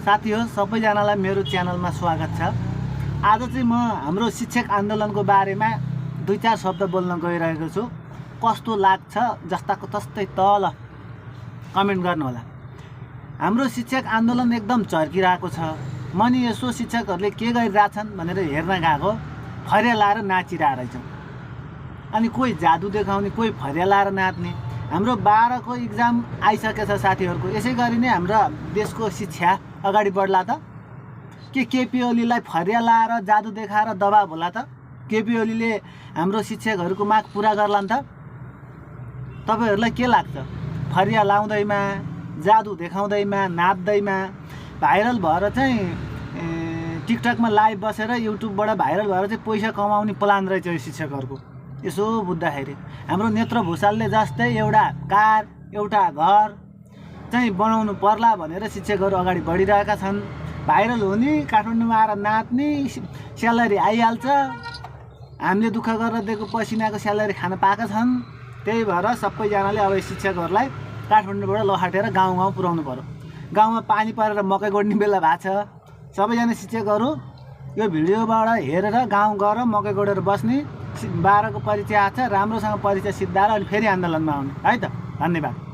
साथी हो सबैजनालाई मेरो च्यानलमा स्वागत छ। आज चाहिँ म हाम्रो शिक्षक आन्दोलनको बारेमा 2-4 शब्द बोल्न गइरहेको छु। कस्तो लाग्छ जस्ताको तस्तै तल कमेन्ट गर्नुहोला। हाम्रो शिक्षक आन्दोलन एकदम चर्किरहेको छ। म नि यसो शिक्षकहरूले के गरिरहेछन् भनेर हेर्न गएको, फरिया लाएर नाचिरहेको रहेछन्। अनि कोही जादु देखाउने, कोही फरिया लाएर नाच्ने। हाम्रो 12 को इक्जाम आइसकेछ साथीहरूको। यसै गरी नै हाम्रो देशको शिक्षा अगाडि बढ्ला त? के केपी ओलीलाई फरिया लाएर जादु देखाएर दबाब होला त? केपी ओलीले हाम्रो शिक्षकहरूको माग पुरा गर्ला नि त? तपाईहरुलाई के लाग्छ? फरिया लाउँदैमा, जादु देखाउँदैमा, नाच्दैमा भाइरल भएर चाहिँ टिकटकमा लाइभ बसेर युट्युबबाट भाइरल भएर चाहिँ पैसा कमाउने प्लान रहेछ यो शिक्षकहरूको। यसो बुझ्दाखेरि हाम्रो नेत्र भुषालले जस्तै एउटा कार, एउटा घर चाहिँ बनाउनु पर्ला भनेर शिक्षकहरू अगाडि बढिरहेका छन्। भाइरल हुने, काठमाडौँमा आएर नाच्ने, स्यालेरी आइहाल्छ। हामीले दुःख गरेर दिएको पसिनाको स्यालेरी खान पाएका छन्। त्यही भएर सबैजनाले अब शिक्षकहरूलाई काठमाडौँबाट लखाटेर गाउँ पुर्याउनु पर्यो। गाउँमा पानी परेर मकै गोड्ने बेला भएको छ। सबैजना शिक्षकहरू यो भिडियोबाट हेरेर गाउँ गएर मकै गोडेर बस्ने। 12 को परीक्षा आछ, राम्रोसँग परीक्षा सिद्धाएर अनि फेरि आन्दोलनमा आउने है त। धन्यवाद।